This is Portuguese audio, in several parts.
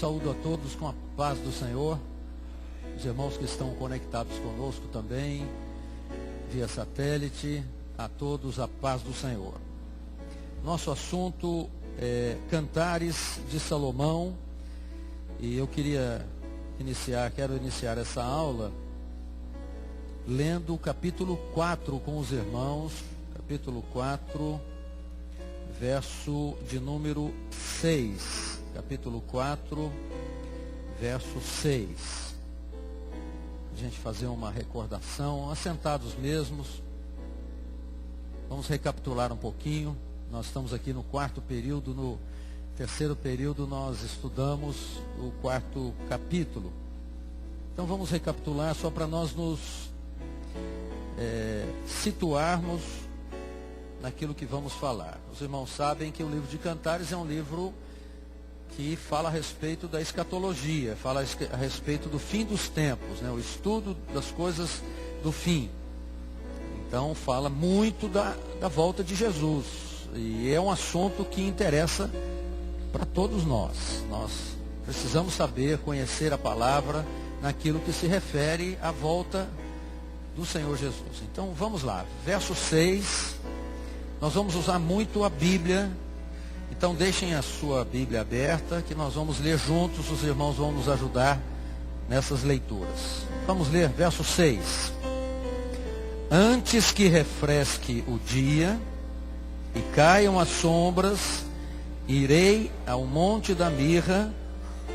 saúdo a todos com a paz do Senhor, os irmãos que estão conectados conosco também, via satélite, a todos a paz do Senhor. Nosso assunto é Cantares de Salomão, e eu quero iniciar essa aula lendo o capítulo 4 com os irmãos, capítulo 4, verso de número 6. Capítulo 4, verso 6. A gente fazer uma recordação, assentados mesmos. Vamos recapitular um pouquinho. Nós estamos aqui no quarto período, no terceiro período nós estudamos o quarto capítulo. Então vamos recapitular só para nós nos situarmos naquilo que vamos falar. Os irmãos sabem que o livro de Cantares é um livro que fala a respeito da escatologia, fala a respeito do fim dos tempos, né? O estudo das coisas do fim. Então fala muito da volta de Jesus, e é um assunto que interessa para todos nós. Nós precisamos saber, conhecer a palavra naquilo que se refere à volta do Senhor Jesus. Então vamos lá, verso 6, nós vamos usar muito a Bíblia. Então deixem a sua Bíblia aberta, que nós vamos ler juntos, os irmãos vão nos ajudar nessas leituras. Vamos ler verso 6. Antes que refresque o dia e caiam as sombras, irei ao monte da mirra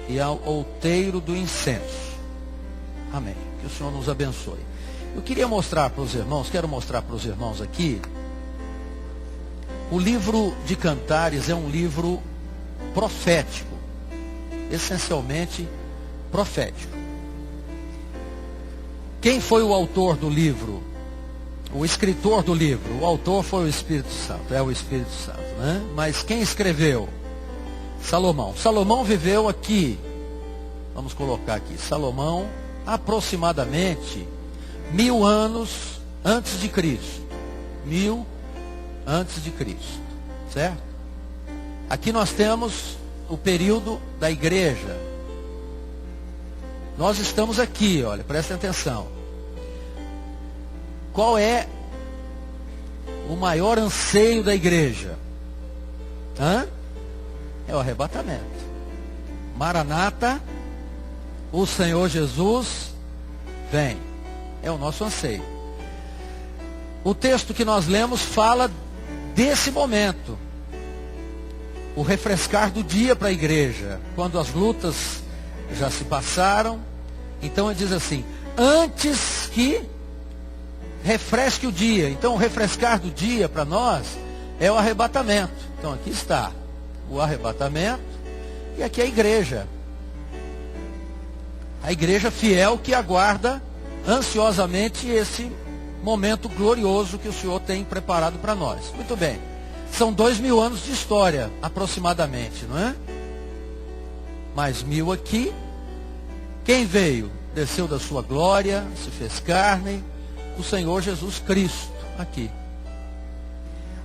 e ao outeiro do incenso. Amém. Que o Senhor nos abençoe. Eu quero mostrar para os irmãos aqui. O livro de Cantares é um livro profético, essencialmente profético. Quem foi o autor do livro? O escritor do livro. O autor foi o Espírito Santo, é o Espírito Santo, né? Mas quem escreveu? Salomão. Salomão viveu aqui, vamos colocar aqui, Salomão aproximadamente 1000 anos antes de Cristo. 1000 antes de Cristo, certo? Aqui nós temos o período da igreja. Nós estamos aqui, olha, prestem atenção. Qual é o maior anseio da igreja? É o arrebatamento. Maranata, o Senhor Jesus vem. É o nosso anseio. O texto que nós lemos fala desse momento, o refrescar do dia para a igreja, quando as lutas já se passaram. Então ele diz assim: antes que refresque o dia. Então o refrescar do dia para nós é o arrebatamento. Então aqui está o arrebatamento, e aqui a igreja fiel que aguarda ansiosamente esse momento glorioso que o Senhor tem preparado para nós. Muito bem. São 2000 anos de história, aproximadamente, não é? Mais 1000 aqui. Quem veio? Desceu da sua glória, se fez carne, o Senhor Jesus Cristo, aqui.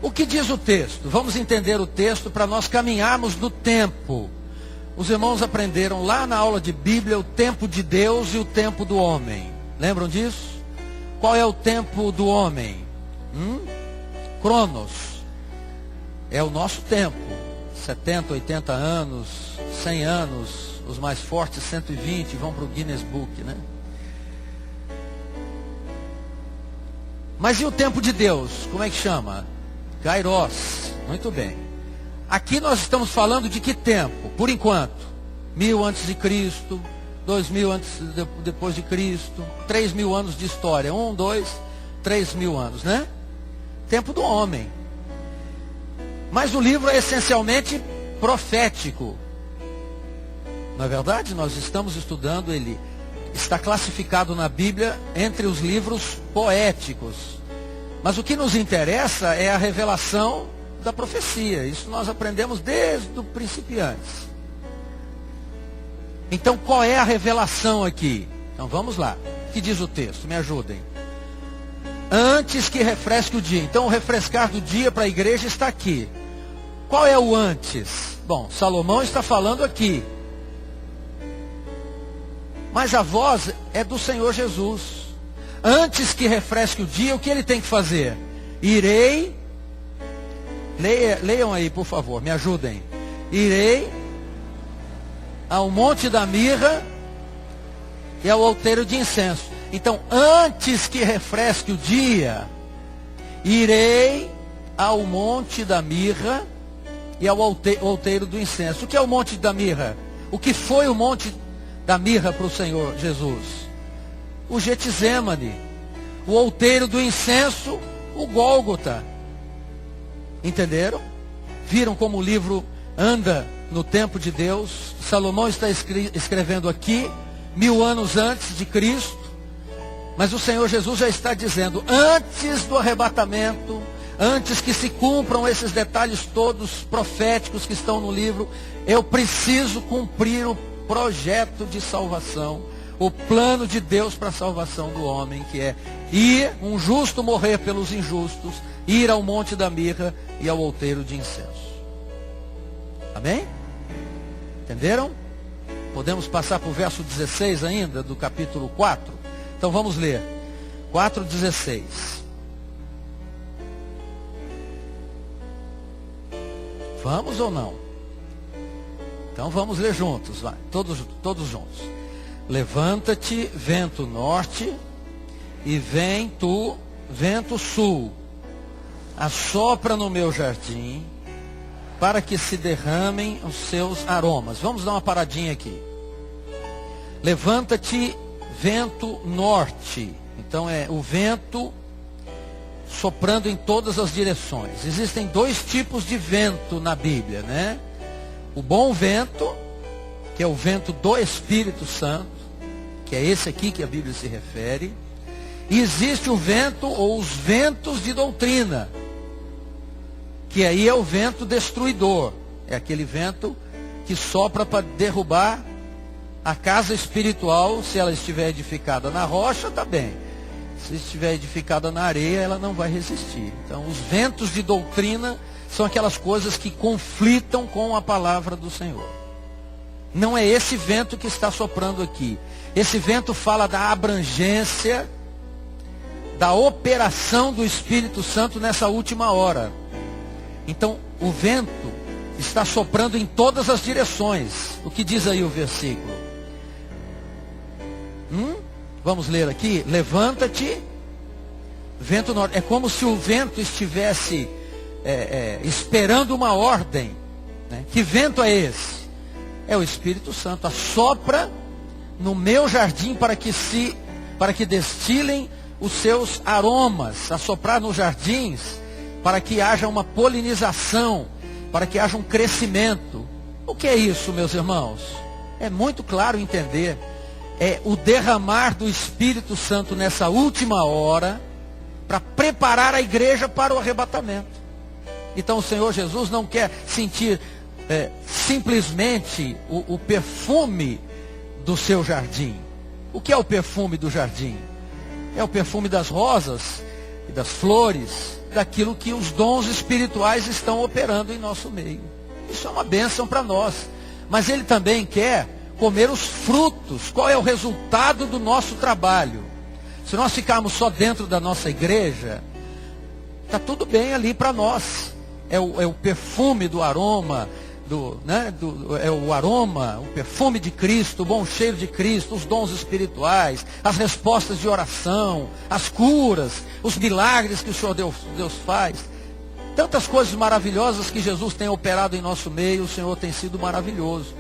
O que diz o texto? Vamos entender o texto para nós caminharmos no tempo. Os irmãos aprenderam lá na aula de Bíblia o tempo de Deus e o tempo do homem. Lembram disso? Qual é o tempo do homem? Cronos. É o nosso tempo. 70, 80 anos, 100 anos, os mais fortes 120, vão para o Guinness Book, né? Mas e o tempo de Deus? Como é que chama? Kairos. Muito bem. Aqui nós estamos falando de que tempo? Por enquanto, 1000 antes de Cristo, 2000 depois de Cristo, 3000 anos de história, 1, 2, 3000 anos, né? Tempo do homem. Mas o livro é essencialmente profético. Não é verdade? Nós estamos estudando, ele está classificado na Bíblia entre os livros poéticos. Mas o que nos interessa é a revelação da profecia. Isso nós aprendemos desde o principiantes. Então qual é a revelação aqui? Então vamos lá. O que diz o texto? Me ajudem. Antes que refresque o dia. Então o refrescar do dia para a igreja está aqui. Qual é o antes? Bom, Salomão está falando aqui. mas a voz é do Senhor Jesus. Antes que refresque o dia, o que ele tem que fazer? Irei, leiam aí por favor, me ajudem. Irei ao monte da mirra e ao outeiro de incenso. Então, antes que refresque o dia, irei ao monte da mirra e ao outeiro do incenso. O que é o monte da mirra? O que foi o monte da mirra para o Senhor Jesus? O Getsemane. O outeiro do incenso, o Gólgota. Entenderam? Viram como o livro anda no tempo de Deus? Salomão está escrevendo aqui 1000 anos antes de Cristo, mas o Senhor Jesus já está dizendo, antes do arrebatamento, antes que se cumpram esses detalhes todos proféticos que estão no livro, eu preciso cumprir o projeto de salvação, o plano de Deus para a salvação do homem, que é ir, um justo morrer pelos injustos, ir ao monte da mirra e ao outeiro de incenso. Amém? Entenderam? Podemos passar para o verso 16 ainda, do capítulo 4? Então vamos ler. 4:16. Vamos ou não? Então vamos ler juntos, vai. Todos juntos. Levanta-te, vento norte, e vem tu, vento sul. Assopra no meu jardim, para que se derramem os seus aromas. Vamos dar uma paradinha aqui. Levanta-te, vento norte. Então é o vento soprando em todas as direções. Existem 2 tipos de vento na Bíblia, né? O bom vento, que é o vento do Espírito Santo, que é esse aqui que a Bíblia se refere. E existe o vento ou os ventos de doutrina, que aí é o vento destruidor. É aquele vento que sopra para derrubar a casa espiritual. Se ela estiver edificada na rocha, está bem. Se estiver edificada na areia, ela não vai resistir. Então, os ventos de doutrina são aquelas coisas que conflitam com a palavra do Senhor. Não é esse vento que está soprando aqui. Esse vento fala da abrangência, da operação do Espírito Santo nessa última hora. Então, o vento está soprando em todas as direções. O que diz aí o versículo? Vamos ler aqui. Levanta-te, vento norte. É como se o vento estivesse esperando uma ordem, né? Que vento é esse? É o Espírito Santo. Assopra no meu jardim para que destilem os seus aromas. Assoprar nos jardins para que haja uma polinização, para que haja um crescimento. O que é isso, meus irmãos? É muito claro entender. É o derramar do Espírito Santo nessa última hora, para preparar a igreja para o arrebatamento. Então o Senhor Jesus não quer sentir simplesmente o perfume do seu jardim. O que é o perfume do jardim? É o perfume das rosas e das flores, daquilo que os dons espirituais estão operando em nosso meio. Isso é uma bênção para nós. Mas Ele também quer comer os frutos. Qual é o resultado do nosso trabalho? Se nós ficarmos só dentro da nossa igreja, está tudo bem ali para nós. É o perfume do aroma, é o aroma, o perfume de Cristo, o bom cheiro de Cristo, os dons espirituais, as respostas de oração, as curas, os milagres que o Senhor Deus faz. Tantas coisas maravilhosas que Jesus tem operado em nosso meio, o Senhor tem sido maravilhoso.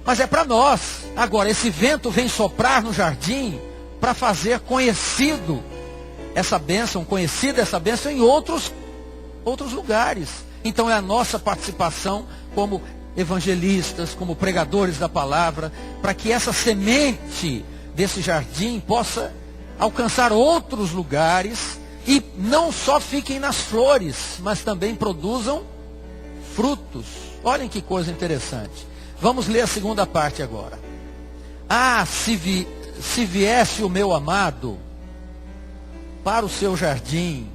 Mas é para nós. Agora, esse vento vem soprar no jardim para fazer conhecida essa bênção em outros lugares. Então é a nossa participação como evangelistas, como pregadores da palavra, para que essa semente desse jardim possa alcançar outros lugares e não só fiquem nas flores, mas também produzam frutos. Olhem que coisa interessante. Vamos ler a segunda parte agora. Se viesse o meu amado para o seu jardim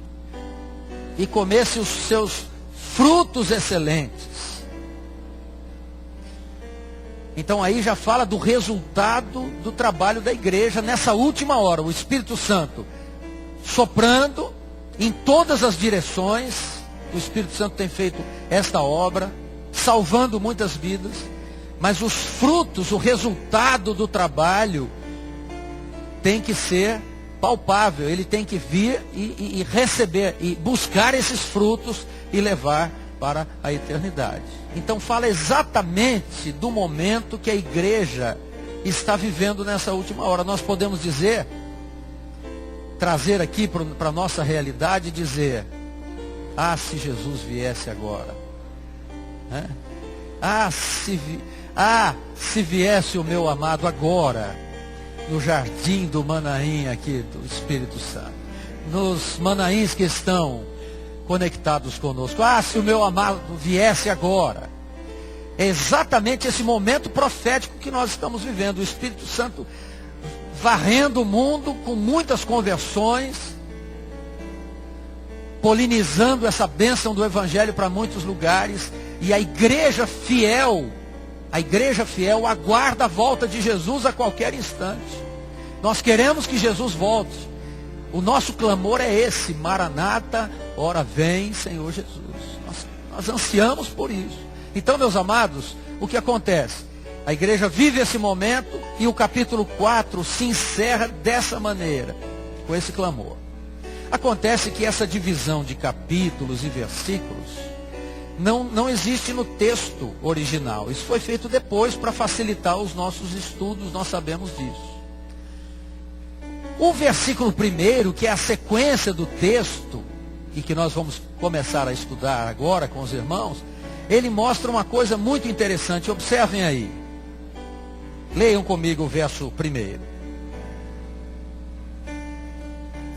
e comesse os seus frutos excelentes, Então aí já fala do resultado do trabalho da igreja nessa última hora. O Espírito Santo soprando em todas as direções. O Espírito Santo tem feito esta obra, salvando muitas vidas. Mas os frutos, o resultado do trabalho tem que ser palpável. Ele tem que vir e receber, e buscar esses frutos e levar para a eternidade. Então fala exatamente do momento que a igreja está vivendo nessa última hora. Nós podemos dizer, trazer aqui para a nossa realidade e dizer: ah, se Jesus viesse agora. Né? Se viesse o meu amado agora, no jardim do Manaim aqui do Espírito Santo, nos Manaíns que estão conectados conosco. Ah, se o meu amado viesse agora. É exatamente esse momento profético que nós estamos vivendo. O Espírito Santo varrendo o mundo com muitas conversões, polinizando essa bênção do Evangelho para muitos lugares. E a igreja fiel aguarda a volta de Jesus a qualquer instante. Nós queremos que Jesus volte. O nosso clamor é esse: Maranata, ora vem, Senhor Jesus. Nós ansiamos por isso. Então, meus amados, o que acontece? A igreja vive esse momento e o capítulo 4 se encerra dessa maneira, com esse clamor. Acontece que essa divisão de capítulos e versículos não existe no texto original. Isso foi feito depois para facilitar os nossos estudos, nós sabemos disso. O versículo 1, que é a sequência do texto, e que nós vamos começar a estudar agora com os irmãos, ele mostra uma coisa muito interessante. Observem aí. Leiam comigo o verso 1.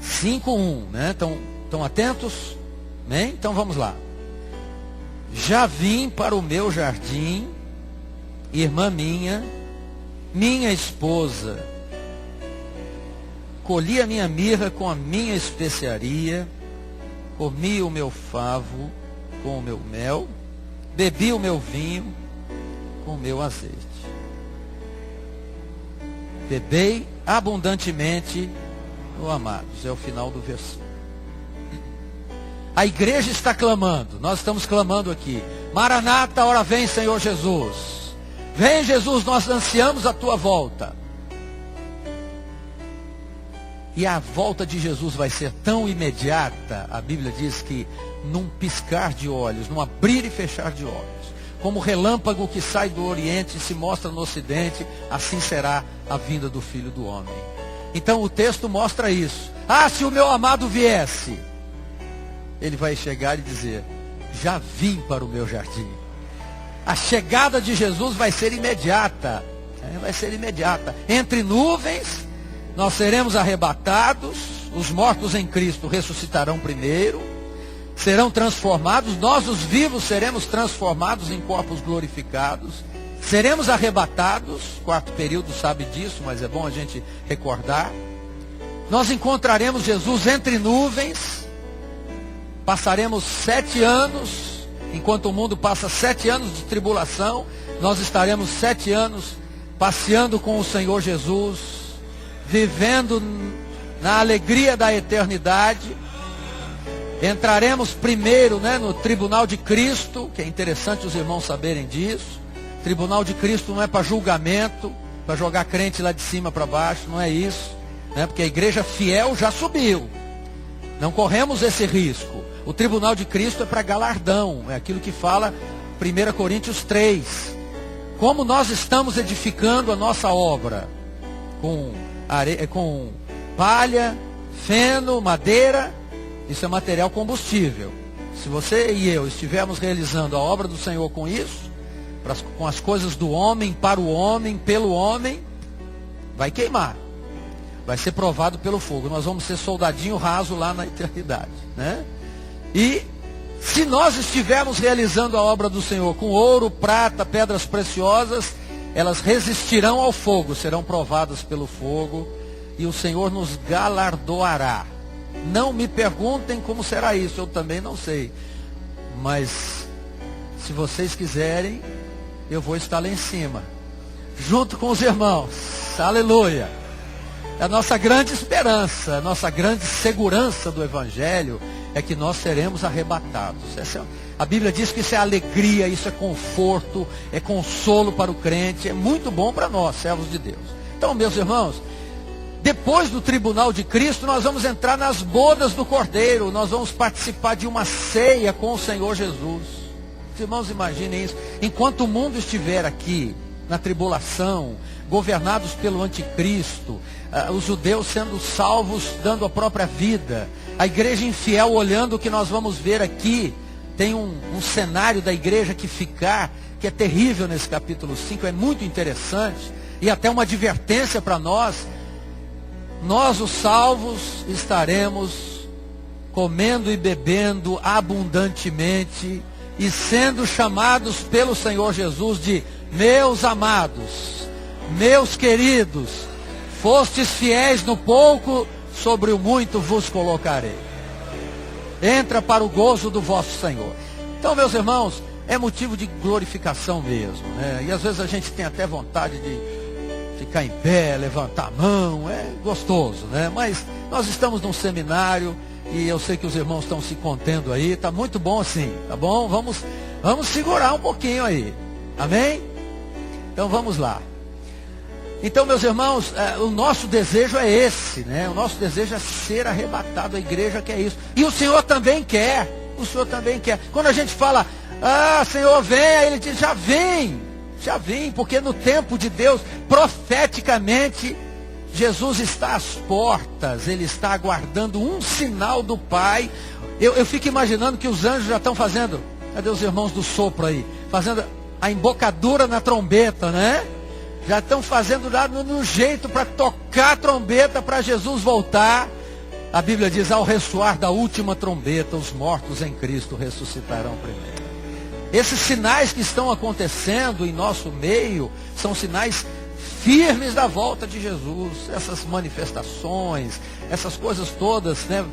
5:1, né? Estão atentos? Né? Então vamos lá. Já vim para o meu jardim, irmã minha esposa, colhi a minha mirra com a minha especiaria, comi o meu favo com o meu mel, bebi o meu vinho com o meu azeite. Bebei abundantemente, oh, amados, é o final do versículo. A igreja está clamando, nós estamos clamando aqui: Maranata, ora vem, Senhor Jesus. Vem, Jesus, nós ansiamos a tua volta. E a volta de Jesus vai ser tão imediata, a Bíblia diz que num piscar de olhos, num abrir e fechar de olhos, como o relâmpago que sai do Oriente e se mostra no Ocidente, assim será a vinda do Filho do Homem. Então o texto mostra isso. Ah, se o meu amado viesse, ele vai chegar e dizer: já vim para o meu jardim. A chegada de Jesus vai ser imediata. Vai ser imediata. Entre nuvens, nós seremos arrebatados. Os mortos em Cristo ressuscitarão primeiro, serão transformados. Nós, os vivos, seremos transformados em corpos glorificados. Seremos arrebatados. Quarto período sabe disso, mas é bom a gente recordar. Nós encontraremos Jesus entre nuvens. Passaremos 7 anos. Enquanto o mundo passa 7 anos de tribulação, nós estaremos 7 anos passeando com o Senhor Jesus, vivendo na alegria da eternidade. Entraremos primeiro, no tribunal de Cristo, que é interessante os irmãos saberem disso. Tribunal de Cristo não é para julgamento, para jogar crente lá de cima para baixo, não é isso, porque a igreja fiel já subiu. Não corremos esse risco. O tribunal de Cristo é para galardão, é aquilo que fala 1 Coríntios 3. Como nós estamos edificando a nossa obra? Com palha, feno, madeira, isso é material combustível. Se você e eu estivermos realizando a obra do Senhor com isso, com as coisas do homem, para o homem, pelo homem, vai queimar. Vai ser provado pelo fogo. Nós vamos ser soldadinho raso lá na eternidade, E se nós estivermos realizando a obra do Senhor com ouro, prata, pedras preciosas, elas resistirão ao fogo, serão provadas pelo fogo, e o Senhor nos galardoará. Não me perguntem como será isso, eu também não sei. Mas, se vocês quiserem, eu vou estar lá em cima. junto com os irmãos. Aleluia. É a nossa grande esperança, a nossa grande segurança do Evangelho é que nós seremos arrebatados. A Bíblia diz que isso é alegria, isso é conforto, é consolo para o crente, é muito bom para nós, servos de Deus. Então, meus irmãos, depois do tribunal de Cristo, nós vamos entrar nas bodas do Cordeiro, nós vamos participar de uma ceia com o Senhor Jesus. Os irmãos, imaginem isso. Enquanto o mundo estiver aqui, na tribulação, governados pelo anticristo, os judeus sendo salvos, dando a própria vida, a igreja infiel olhando o que nós vamos ver aqui, tem um cenário da igreja que é terrível nesse capítulo 5, é muito interessante, e até uma advertência para nós. Nós, os salvos, estaremos comendo e bebendo abundantemente, e sendo chamados pelo Senhor Jesus de meus amados, meus queridos, fostes fiéis no pouco, sobre o muito vos colocarei. Entra para o gozo do vosso Senhor. Então, meus irmãos, é motivo de glorificação mesmo, né? E às vezes a gente tem até vontade de ficar em pé, levantar a mão, é gostoso, né? Mas nós estamos num seminário e eu sei que os irmãos estão se contendo aí, está muito bom assim, tá bom? Vamos segurar um pouquinho aí, amém? Então vamos lá. Então, meus irmãos, o nosso desejo é esse, né? O nosso desejo é ser arrebatado, a igreja quer isso. E o Senhor também quer, Quando a gente fala, Senhor, vem, aí Ele diz, já vem, porque no tempo de Deus, profeticamente, Jesus está às portas, Ele está aguardando um sinal do Pai. Eu fico imaginando que os anjos já estão fazendo, cadê os irmãos do sopro aí? Fazendo a embocadura na trombeta, né? Já estão fazendo lá no jeito para tocar a trombeta para Jesus voltar. A Bíblia diz, ao ressoar da última trombeta, os mortos em Cristo ressuscitarão primeiro. Esses sinais que estão acontecendo em nosso meio, são sinais firmes da volta de Jesus. Essas manifestações, essas coisas todas, né?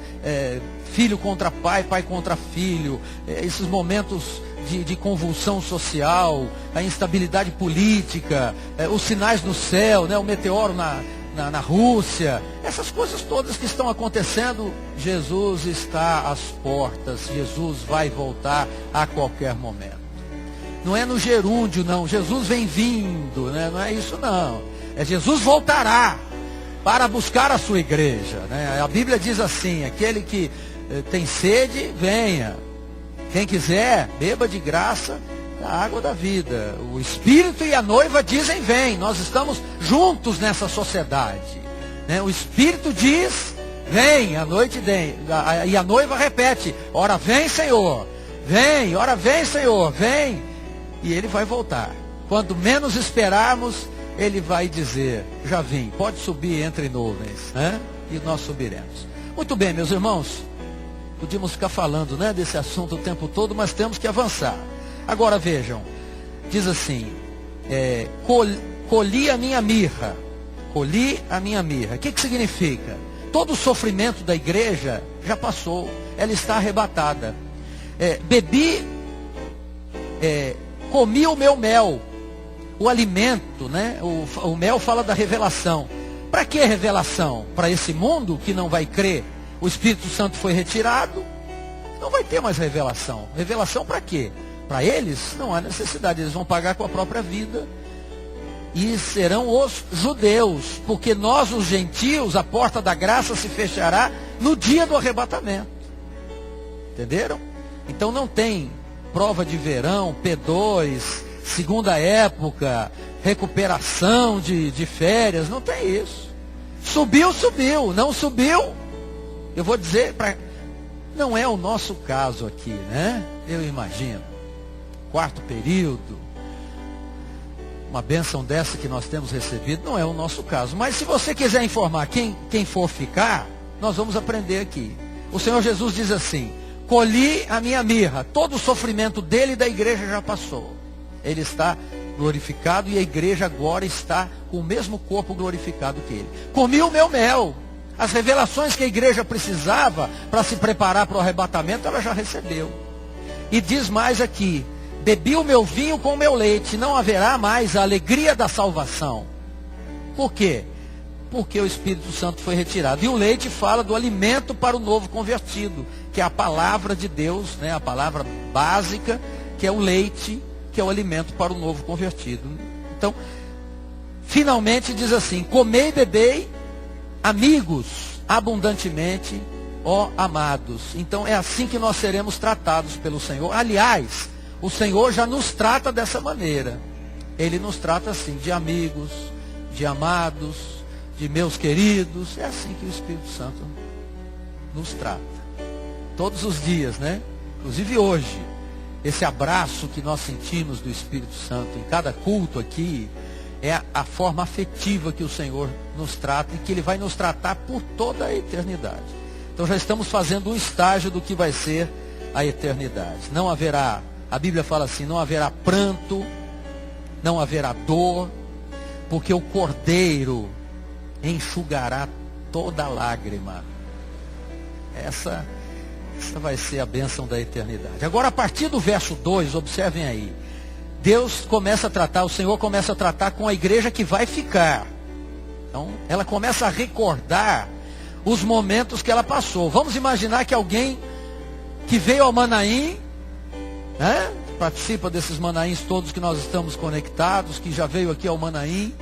Filho contra pai, pai contra filho, esses momentos de convulsão social, a instabilidade política, os sinais no céu, né? O meteoro na Rússia, essas coisas todas que estão acontecendo, Jesus está às portas, Jesus vai voltar a qualquer momento. Não é no gerúndio, não, Jesus vem vindo, né? Não é isso não, é Jesus voltará para buscar a sua igreja, né? A Bíblia diz assim, aquele que tem sede, venha. Quem quiser, beba de graça da água da vida. O Espírito e a noiva dizem, vem. Nós estamos juntos nessa sociedade, né? O Espírito diz, vem, a noite vem. E a noiva repete, ora vem, Senhor. Vem, ora vem, Senhor, vem. E Ele vai voltar. Quando menos esperarmos, Ele vai dizer, já vim, pode subir entre nuvens, né? E nós subiremos. Muito bem, meus irmãos. Podíamos ficar falando, né, desse assunto o tempo todo, mas temos que avançar. Agora vejam, diz assim, colhi a minha mirra. Colhi a minha mirra. O que significa? Todo o sofrimento da igreja já passou. Ela está arrebatada. Comi o meu mel. O alimento, né? O mel fala da revelação. Para que revelação? Para esse mundo que não vai crer. O Espírito Santo foi retirado, não vai ter mais revelação. Revelação para quê? Para eles não há necessidade, eles vão pagar com a própria vida. E serão os judeus, porque nós os gentios, a porta da graça se fechará no dia do arrebatamento. Entenderam? Então não tem prova de verão, P2, segunda época, recuperação de férias, não tem isso. Subiu, não subiu. Eu vou dizer, não é o nosso caso aqui, né? Eu imagino. Quarto período, uma bênção dessa que nós temos recebido, não é o nosso caso. Mas se você quiser informar quem for ficar, nós vamos aprender aqui. O Senhor Jesus diz assim, colhi a minha mirra, todo o sofrimento dele e da igreja já passou. Ele está glorificado e a igreja agora está com o mesmo corpo glorificado que ele. Comi o meu mel. As revelações que a igreja precisava para se preparar para o arrebatamento, ela já recebeu. E diz mais aqui, bebi o meu vinho com o meu leite, não haverá mais a alegria da salvação. Por quê? Porque o Espírito Santo foi retirado. E o leite fala do alimento para o novo convertido, que é a palavra de Deus, né? A palavra básica, que é o leite, que é o alimento para o novo convertido. Então, finalmente diz assim: comei e bebei, amigos, abundantemente, ó amados. Então é assim que nós seremos tratados pelo Senhor. Aliás, o Senhor já nos trata dessa maneira. Ele nos trata assim, de amigos, de amados, de meus queridos. É assim que o Espírito Santo nos trata. Todos os dias, né? Inclusive hoje, esse abraço que nós sentimos do Espírito Santo em cada culto aqui, é a forma afetiva que o Senhor nos trata e que Ele vai nos tratar por toda a eternidade. Então já estamos fazendo um estágio do que vai ser a eternidade. Não haverá, a Bíblia fala assim, não haverá pranto, não haverá dor, porque o Cordeiro enxugará toda lágrima. Essa vai ser a bênção da eternidade. Agora, a partir do verso 2, observem aí. Deus começa a tratar, o Senhor começa a tratar com a igreja que vai ficar. Então, ela começa a recordar os momentos que ela passou. Vamos imaginar que alguém que veio ao Manaim, né? Participa desses Manaíns todos que nós estamos conectados, que já veio aqui ao Manaim,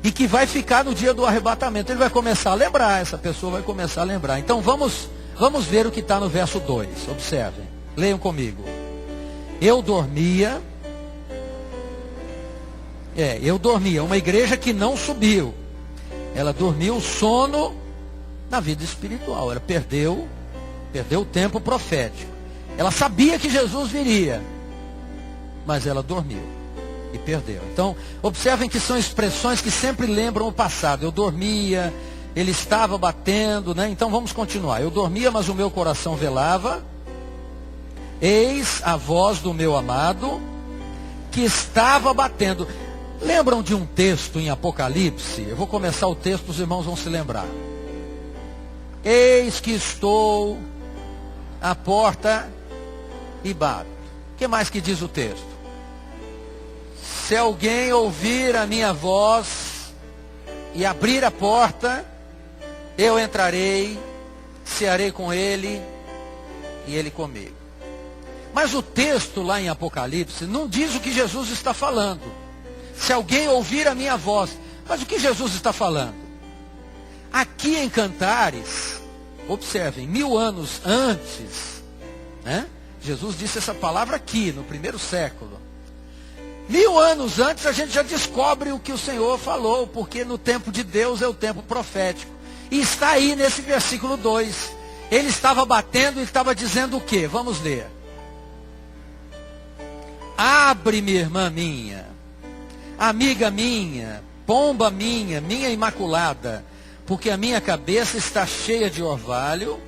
e que vai ficar no dia do arrebatamento. Ele vai começar a lembrar, essa pessoa vai começar a lembrar. Então vamos ver o que está no verso 2. Observem, leiam comigo. Eu dormia, uma igreja que não subiu. Ela dormiu o sono na vida espiritual. Ela perdeu o tempo profético. Ela sabia que Jesus viria, mas ela dormiu e perdeu. Então, observem que são expressões que sempre lembram o passado. Eu dormia, ele estava batendo, né? Então vamos continuar. Eu dormia, mas o meu coração velava. Eis a voz do meu amado, que estava batendo. Lembram de um texto em Apocalipse? Eu vou começar o texto, os irmãos vão se lembrar. Eis que estou à porta e bato. O que mais que diz o texto? Se alguém ouvir a minha voz e abrir a porta, eu entrarei, cearei com ele e ele comigo. Mas o texto lá em Apocalipse não diz o que Jesus está falando. Se alguém ouvir a minha voz. Mas o que Jesus está falando? Aqui em Cantares, observem, 1000 anos antes, né? Jesus disse essa palavra aqui, no primeiro século. 1000 anos antes a gente já descobre o que o Senhor falou, porque no tempo de Deus é o tempo profético. E está aí nesse versículo 2. Ele estava batendo e estava dizendo o quê? Vamos ler. Abre-me, irmã minha, amiga minha, pomba minha, minha imaculada, porque a minha cabeça está cheia de orvalho,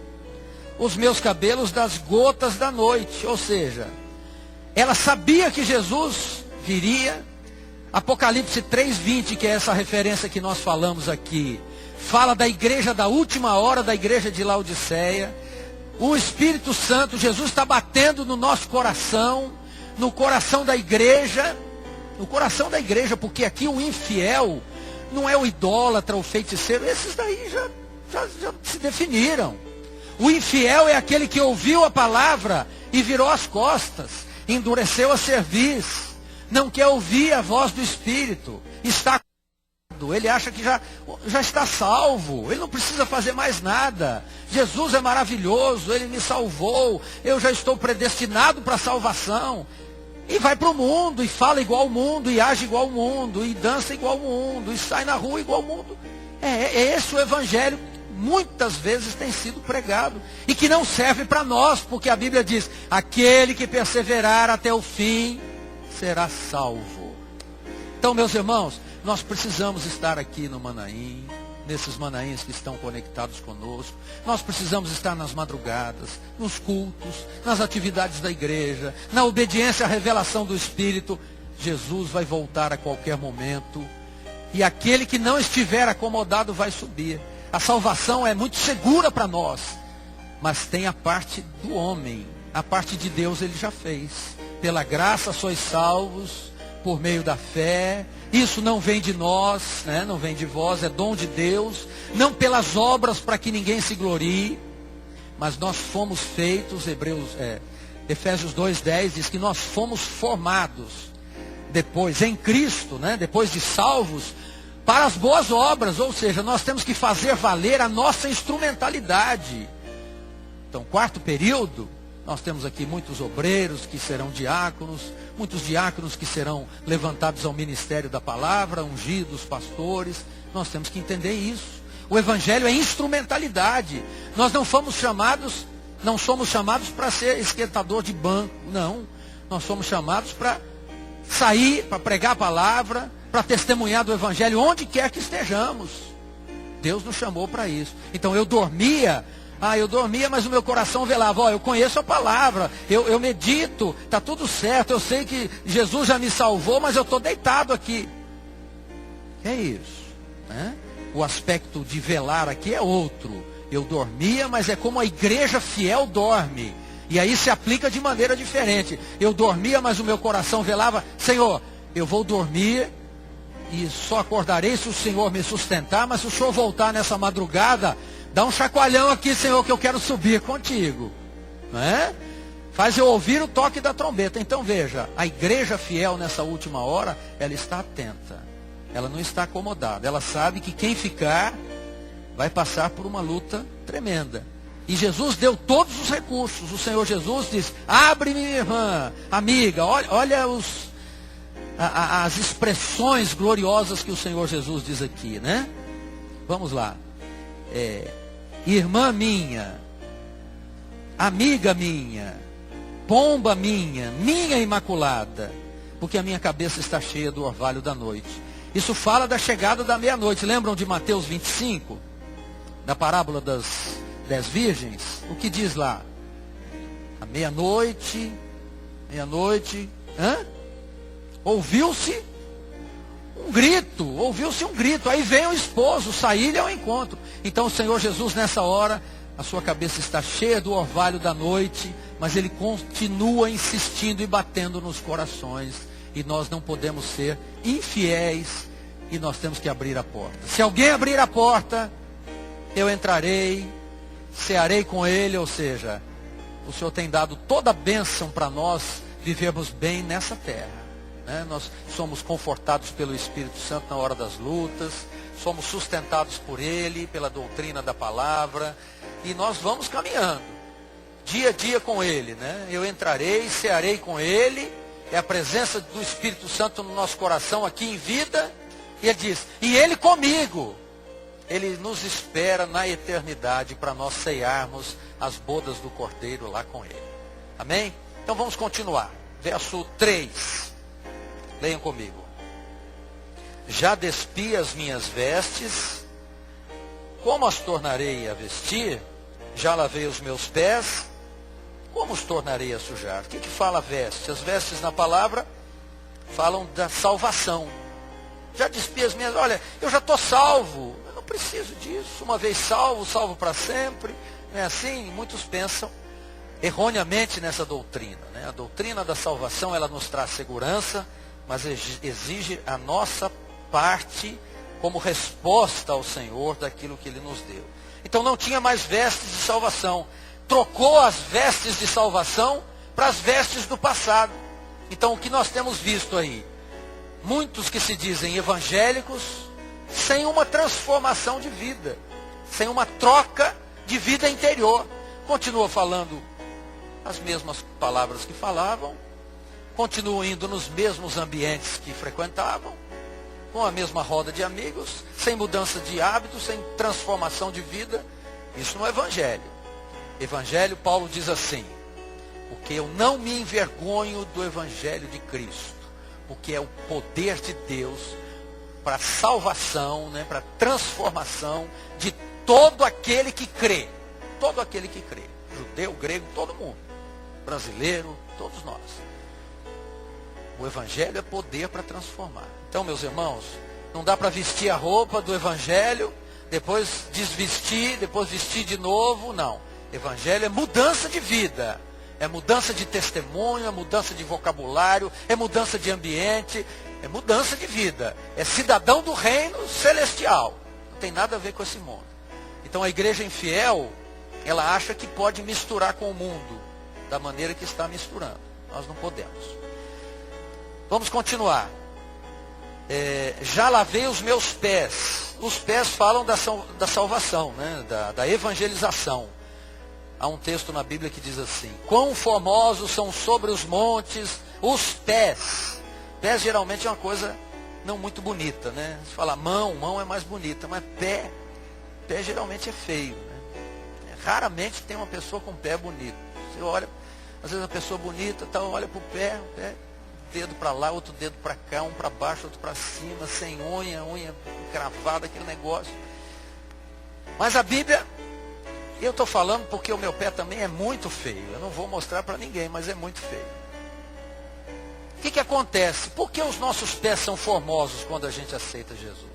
os meus cabelos das gotas da noite. Ou seja, ela sabia que Jesus viria. Apocalipse 3:20, que é essa referência que nós falamos aqui, fala da igreja da última hora, da igreja de Laodiceia. O Espírito Santo, Jesus está batendo no nosso coração, no coração da igreja, porque aqui o infiel não é o idólatra, o feiticeiro, esses daí já se definiram. O infiel é aquele que ouviu a palavra e virou as costas, endureceu a cerviz, não quer ouvir a voz do Espírito, está ele acha que já está salvo, ele não precisa fazer mais nada. Jesus é maravilhoso, ele me salvou, eu já estou predestinado para a salvação. E vai para o mundo, e fala igual ao mundo, e age igual ao mundo, e dança igual ao mundo, e sai na rua igual ao mundo. É esse o evangelho que muitas vezes tem sido pregado, e que não serve para nós, porque a Bíblia diz, aquele que perseverar até o fim, será salvo. Então, meus irmãos, nós precisamos estar aqui no Manaim, nesses Manaíns que estão conectados conosco. Nós precisamos estar nas madrugadas, nos cultos, nas atividades da igreja, na obediência à revelação do Espírito. Jesus vai voltar a qualquer momento, e aquele que não estiver acomodado vai subir. A salvação é muito segura para nós, mas tem a parte do homem, A parte de Deus ele já fez. Pela graça sois salvos, por meio da fé. Isso não vem de nós, né? Não vem de vós, é dom de Deus. Não pelas obras para que ninguém se glorie. Mas nós fomos feitos, Efésios 2:10 diz que nós fomos formados depois em Cristo, né? Depois de salvos, para as boas obras. Ou seja, nós temos que fazer valer a nossa instrumentalidade. Então, quarto período, nós temos aqui muitos obreiros que serão diáconos, muitos diáconos que serão levantados ao ministério da palavra, ungidos, pastores. Nós temos que entender isso. O evangelho é instrumentalidade. Nós não somos chamados para ser esquentador de banco, não. Nós somos chamados para sair, para pregar a palavra, para testemunhar do evangelho onde quer que estejamos. Deus nos chamou para isso. Então eu dormia, mas o meu coração velava. Eu conheço a palavra, eu medito, está tudo certo, eu sei que Jesus já me salvou, mas eu estou deitado aqui. É isso, né? O aspecto de velar aqui é outro. Eu dormia, mas é como a igreja fiel dorme. E aí se aplica de maneira diferente. Eu dormia, mas o meu coração velava. Senhor, eu vou dormir e só acordarei se o Senhor me sustentar. Mas se o Senhor voltar nessa madrugada, dá um chacoalhão aqui, Senhor, que eu quero subir contigo. Não é? Faz eu ouvir o toque da trombeta. Então veja, a igreja fiel nessa última hora, ela está atenta. Ela não está acomodada. Ela sabe que quem ficar vai passar por uma luta tremenda. E Jesus deu todos os recursos. O Senhor Jesus diz: abre-me, minha irmã, amiga. Olha as expressões gloriosas que o Senhor Jesus diz aqui, né? Vamos lá. Irmã minha, amiga minha, pomba minha, minha imaculada, porque a minha cabeça está cheia do orvalho da noite. Isso fala da chegada da meia-noite. Lembram de Mateus 25? Da parábola das 10 virgens? O que diz lá? A meia-noite, ouviu-se um grito, aí vem o esposo, sair-lhe ao encontro. Então o Senhor Jesus nessa hora, a sua cabeça está cheia do orvalho da noite, mas Ele continua insistindo e batendo nos corações. E nós não podemos ser infiéis e nós temos que abrir a porta. Se alguém abrir a porta, eu entrarei, cearei com ele. Ou seja, o Senhor tem dado toda a bênção para nós vivermos bem nessa terra, né? Nós somos confortados pelo Espírito Santo na hora das lutas, somos sustentados por Ele, pela doutrina da palavra, e nós vamos caminhando, dia a dia com Ele, né? Eu entrarei, cearei com Ele. É a presença do Espírito Santo no nosso coração aqui em vida. E Ele diz, e Ele comigo. Ele nos espera na eternidade para nós ceiarmos as bodas do Cordeiro lá com Ele. Amém? Então vamos continuar. Verso 3. Leiam comigo. Já despi as minhas vestes, como as tornarei a vestir? Já lavei os meus pés, como os tornarei a sujar? O que fala veste? As vestes na palavra falam da salvação. Já despi as minhas... Olha, eu já estou salvo. Eu não preciso disso. Uma vez salvo, salvo para sempre. Não é assim? Muitos pensam erroneamente nessa doutrina, né? A doutrina da salvação, ela nos traz segurança, mas exige a nossa parte como resposta ao Senhor daquilo que Ele nos deu. Então não tinha mais vestes de salvação. Trocou as vestes de salvação para as vestes do passado. Então o que nós temos visto aí? Muitos que se dizem evangélicos, sem uma transformação de vida, sem uma troca de vida interior. Continua falando as mesmas palavras que falavam, continuam indo nos mesmos ambientes que frequentavam, com a mesma roda de amigos, sem mudança de hábitos, sem transformação de vida. Isso não é evangelho. Evangelho, Paulo diz assim: porque eu não me envergonho do evangelho de Cristo, porque é o poder de Deus para a salvação, né, para a transformação de todo aquele que crê. Todo aquele que crê. Judeu, grego, todo mundo. Brasileiro, todos nós. O evangelho é poder para transformar. Então, meus irmãos, não dá para vestir a roupa do evangelho, depois desvestir, depois vestir de novo, não. Evangelho é mudança de vida. É mudança de testemunho, é mudança de vocabulário, é mudança de ambiente, é mudança de vida. É cidadão do reino celestial. Não tem nada a ver com esse mundo. Então a igreja infiel, ela acha que pode misturar com o mundo da maneira que está misturando. Nós não podemos. Vamos continuar. Já lavei os meus pés. Os pés falam da salvação, né? da evangelização. Há um texto na Bíblia que diz assim: quão formosos são sobre os montes os pés. Pés geralmente é uma coisa não muito bonita, né? Se fala mão é mais bonita, mas pé geralmente é feio, né? Raramente tem uma pessoa com pé bonito. Você olha, às vezes uma pessoa bonita, olha para o pé, dedo para lá, outro dedo para cá, um para baixo, outro para cima, sem unha cravada, aquele negócio. Mas a Bíblia, eu estou falando porque o meu pé também é muito feio. Eu não vou mostrar para ninguém, mas é muito feio. O que acontece? Por que os nossos pés são formosos quando a gente aceita Jesus?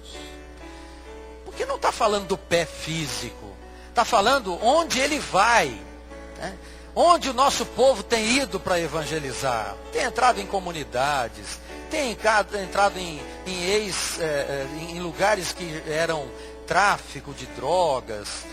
Porque não está falando do pé físico. Está falando onde ele vai, né? Onde o nosso povo tem ido para evangelizar. Tem entrado em comunidades, tem entrado em lugares que eram tráfico de drogas,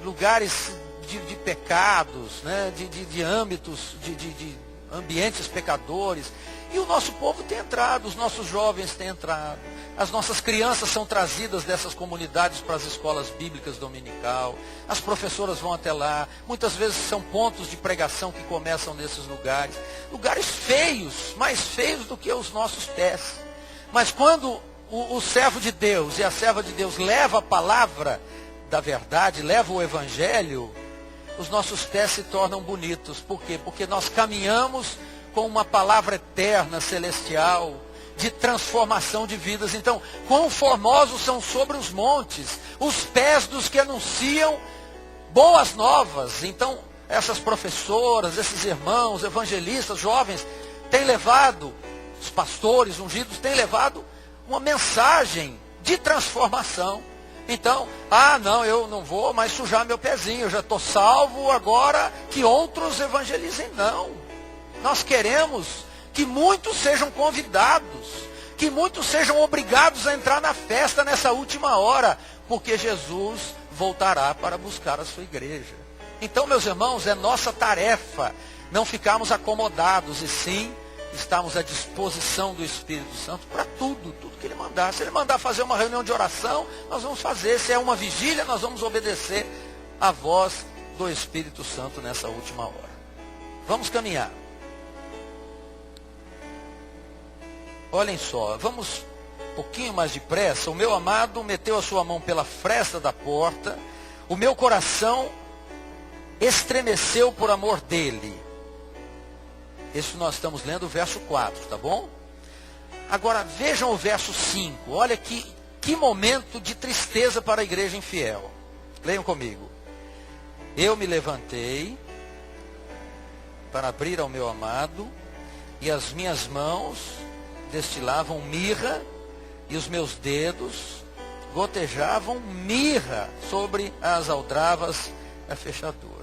lugares de pecados, né? de âmbitos, de ambientes pecadores. E o nosso povo tem entrado, os nossos jovens têm entrado. As nossas crianças são trazidas dessas comunidades para as escolas bíblicas dominical. As professoras vão até lá. Muitas vezes são pontos de pregação que começam nesses lugares. Lugares feios, mais feios do que os nossos pés. Mas quando o servo de Deus e a serva de Deus leva a palavra da verdade, leva o evangelho, os nossos pés se tornam bonitos. Por quê? Porque nós caminhamos com uma palavra eterna, celestial, de transformação de vidas. Então, quão formosos são sobre os montes os pés dos que anunciam boas novas. Então, essas professoras, esses irmãos, evangelistas, jovens, têm levado, os pastores ungidos, têm levado uma mensagem de transformação. Então, não, eu não vou mais sujar meu pezinho, eu já estou salvo, agora que outros evangelizem. Não. Nós queremos que muitos sejam convidados, que muitos sejam obrigados a entrar na festa nessa última hora, porque Jesus voltará para buscar a sua igreja. Então, meus irmãos, é nossa tarefa não ficarmos acomodados, e sim estarmos à disposição do Espírito Santo para tudo que Ele mandar. Se Ele mandar fazer uma reunião de oração, nós vamos fazer. Se é uma vigília, nós vamos obedecer a voz do Espírito Santo nessa última hora. Vamos caminhar. Olhem só, vamos um pouquinho mais depressa. O meu amado meteu a sua mão pela fresta da porta, o meu coração estremeceu por amor dele. Isso nós estamos lendo o verso 4, tá bom? Agora vejam o verso 5. Olha que momento de tristeza para a igreja infiel. Leiam comigo. Eu me levantei para abrir ao meu amado, e as minhas mãos destilavam mirra, e os meus dedos gotejavam mirra sobre as aldravas da fechadura.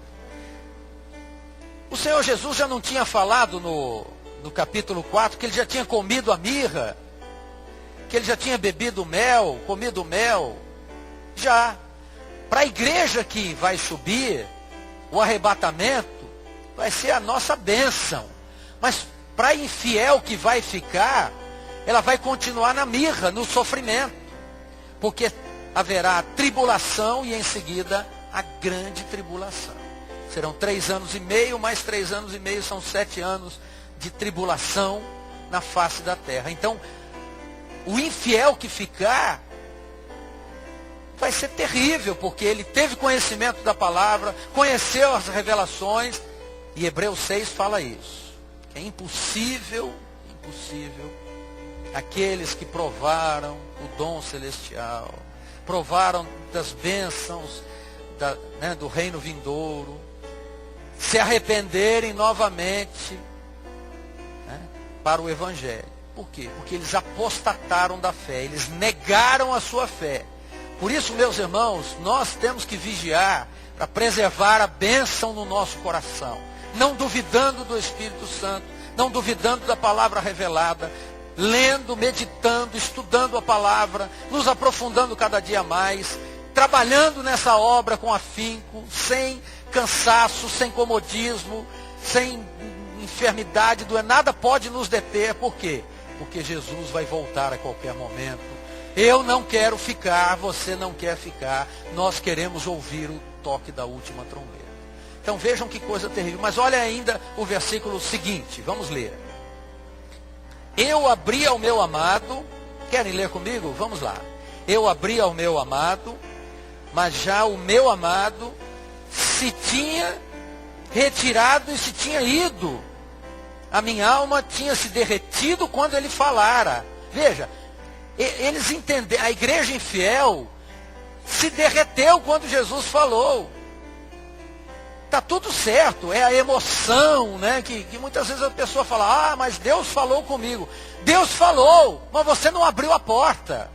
O Senhor Jesus já não tinha falado no capítulo 4 que ele já tinha comido a mirra, que ele já tinha bebido mel, comido mel? Já. Para a igreja que vai subir, o arrebatamento vai ser a nossa bênção. Mas para a infiel que vai ficar, ela vai continuar na mirra, no sofrimento. Porque haverá a tribulação e em seguida a grande tribulação. Serão 3 anos e meio, mais 3 anos e meio são 7 anos de tribulação na face da terra. Então, o infiel que ficar vai ser terrível, porque ele teve conhecimento da palavra, conheceu as revelações, e Hebreus 6 fala isso. É impossível aqueles que provaram o dom celestial, provaram das bênçãos do reino vindouro, se arrependerem novamente, né, para o evangelho. Por quê? Porque eles apostataram da fé, eles negaram a sua fé. Por isso, meus irmãos, nós temos que vigiar para preservar a bênção no nosso coração. não duvidando do Espírito Santo, não duvidando da palavra revelada, lendo, meditando, estudando a palavra, nos aprofundando cada dia mais, trabalhando nessa obra com afinco, sem cansaço, sem comodismo, sem enfermidade, nada pode nos deter. Por quê? Porque Jesus vai voltar a qualquer momento. Eu não quero ficar, você não quer ficar, nós queremos ouvir o toque da última trombeta. Então vejam que coisa terrível. Mas olha ainda o versículo seguinte, vamos ler. Eu abri ao meu amado, querem ler comigo? Vamos lá. Eu abri ao meu amado, mas já o meu amado se tinha retirado e se tinha ido. A minha alma tinha se derretido quando ele falara. Veja, eles entenderam, a igreja infiel se derreteu quando Jesus falou. Está tudo certo, é a emoção, né? Que muitas vezes a pessoa fala, mas Deus falou comigo. Deus falou, mas você não abriu a porta.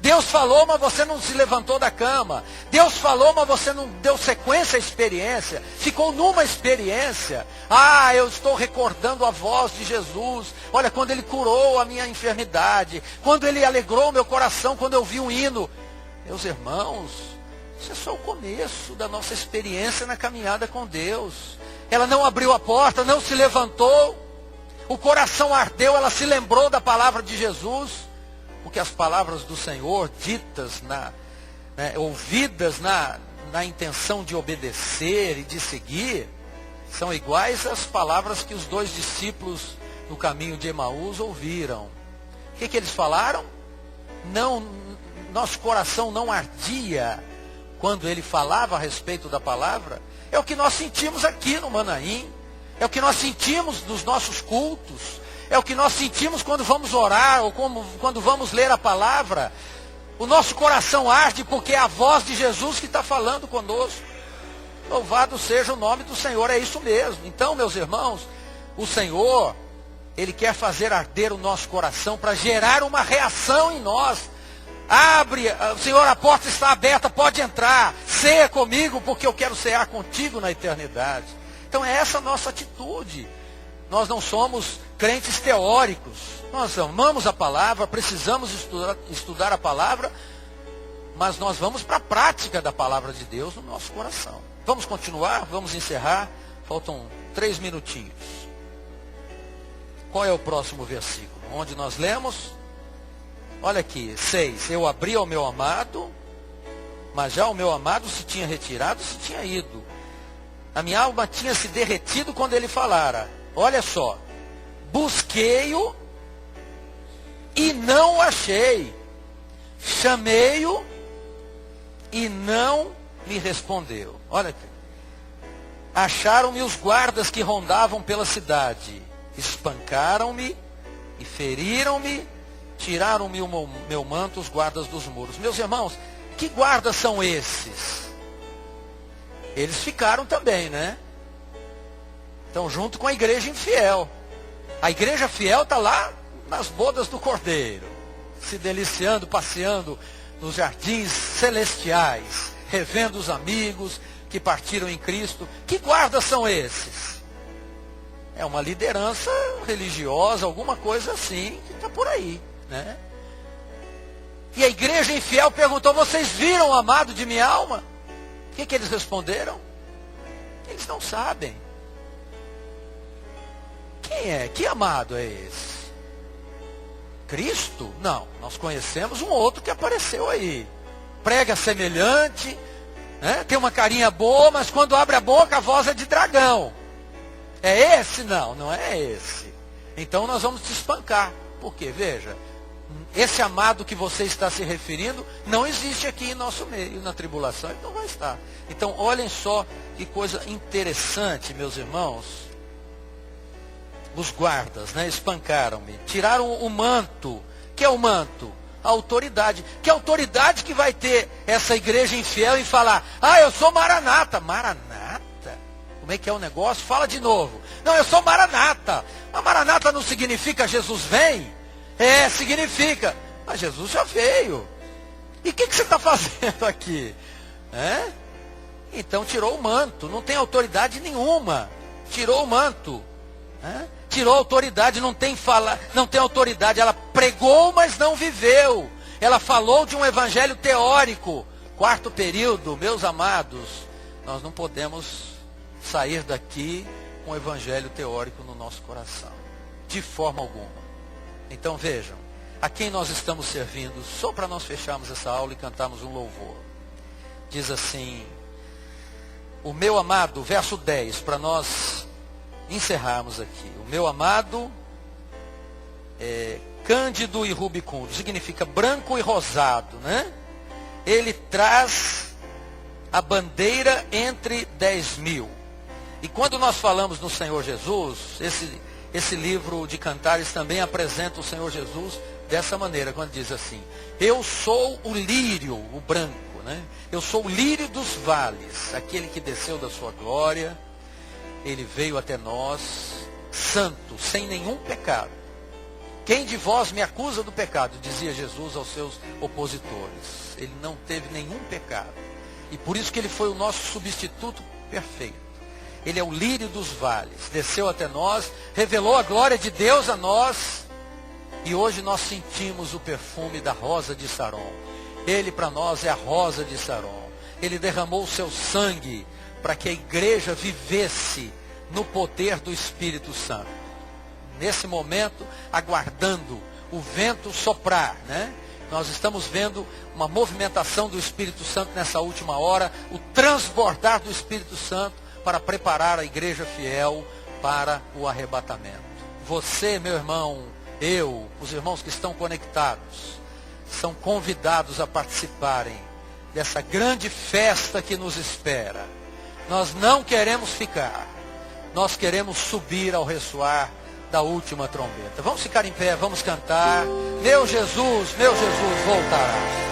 Deus falou, mas você não se levantou da cama. Deus falou, mas você não deu sequência à experiência. Ficou numa experiência. Eu estou recordando a voz de Jesus. Olha, quando ele curou a minha enfermidade. Quando ele alegrou o meu coração, quando eu vi um hino. Meus irmãos, isso é só o começo da nossa experiência na caminhada com Deus. Ela não abriu a porta, não se levantou. O coração ardeu, ela se lembrou da palavra de Jesus. Porque as palavras do Senhor, ditas, ouvidas na intenção de obedecer e de seguir, são iguais às palavras que os 2 discípulos no caminho de Emaús ouviram. O que eles falaram? Nosso coração não ardia quando ele falava a respeito da palavra. É o que nós sentimos aqui no Manaim. É o que nós sentimos nos nossos cultos. É o que nós sentimos quando vamos orar ou quando vamos ler a palavra. O nosso coração arde porque é a voz de Jesus que está falando conosco. Louvado seja o nome do Senhor, é isso mesmo. Então, meus irmãos, o Senhor, Ele quer fazer arder o nosso coração para gerar uma reação em nós. Abre, Senhor, a porta está aberta, pode entrar. Ceia comigo porque eu quero cear contigo na eternidade. Então é essa a nossa atitude. Nós não somos crentes teóricos. Nós amamos a palavra, precisamos estudar a palavra, mas nós vamos para a prática da palavra de Deus no nosso coração. Vamos continuar, vamos encerrar. Faltam 3 minutinhos. Qual é o próximo versículo? Onde nós lemos? Olha aqui, 6. Eu abri ao meu amado, mas já o meu amado se tinha retirado, se tinha ido. A minha alma tinha se derretido quando ele falara. Olha só, busquei-o e não o achei. Chamei-o e não me respondeu. Olha aqui. Acharam-me os guardas que rondavam pela cidade. Espancaram-me e feriram-me. Tiraram-me o meu manto os guardas dos muros. Meus irmãos, que guardas são esses? Eles ficaram também, né? Estão junto com a igreja infiel. A igreja fiel está lá nas bodas do Cordeiro, se deliciando, passeando nos jardins celestiais, revendo os amigos que partiram em Cristo. Que guardas são esses? É uma liderança religiosa, alguma coisa assim, que está por aí, né? E a igreja infiel perguntou, vocês viram o amado de minha alma? O que eles responderam? Eles não sabem. Quem é? Que amado é esse? Cristo? Não, nós conhecemos um outro que apareceu aí. Prega semelhante, né? Tem uma carinha boa, mas quando abre a boca a voz é de dragão. É esse? Não, não é esse. Então nós vamos te espancar. Por quê? Veja, esse amado que você está se referindo não existe aqui em nosso meio, na tribulação ele não vai estar. Então olhem só que coisa interessante, meus irmãos. Os guardas, né, espancaram-me, tiraram o manto. Que é o manto? A autoridade. Que autoridade que vai ter essa igreja infiel em falar, eu sou Maranata. Maranata? Como é que é o negócio? Fala de novo. Não, eu sou Maranata. Mas Maranata não significa Jesus vem? É, significa. Mas Jesus já veio. E o que você está fazendo aqui? Então tirou o manto, não tem autoridade nenhuma. tirou o manto, né? Tirou a autoridade, não tem autoridade. Ela pregou, mas não viveu. Ela falou de um evangelho teórico. Quarto período, meus amados, nós não podemos sair daqui com o evangelho teórico no nosso coração, de forma alguma. Então vejam, a quem nós estamos servindo, só para nós fecharmos essa aula e cantarmos um louvor. Diz assim, o meu amado, verso 10, para nós encerrarmos aqui. O meu amado é cândido e rubicundo, significa branco e rosado, né? Ele traz a bandeira entre 10.000. E quando nós falamos no Senhor Jesus, esse livro de Cantares também apresenta o Senhor Jesus dessa maneira, quando diz assim, eu sou o lírio, o branco, né? Eu sou o lírio dos vales, aquele que desceu da sua glória, ele veio até nós, santo, sem nenhum pecado. Quem de vós me acusa do pecado? Dizia Jesus aos seus opositores. Ele não teve nenhum pecado. E por isso que ele foi o nosso substituto perfeito. Ele é o lírio dos vales. Desceu até nós, revelou a glória de Deus a nós. E hoje nós sentimos o perfume da rosa de Saron. Ele para nós é a rosa de Saron. Ele derramou o seu sangue para que a igreja vivesse no poder do Espírito Santo. Nesse momento, aguardando o vento soprar, né? Nós estamos vendo uma movimentação do Espírito Santo nessa última hora, o transbordar do Espírito Santo para preparar a igreja fiel para o arrebatamento. Você, meu irmão, eu, os irmãos que estão conectados, são convidados a participarem dessa grande festa que nos espera. Nós não queremos ficar, nós queremos subir ao ressoar da última trombeta. Vamos ficar em pé, vamos cantar. Meu Jesus voltará.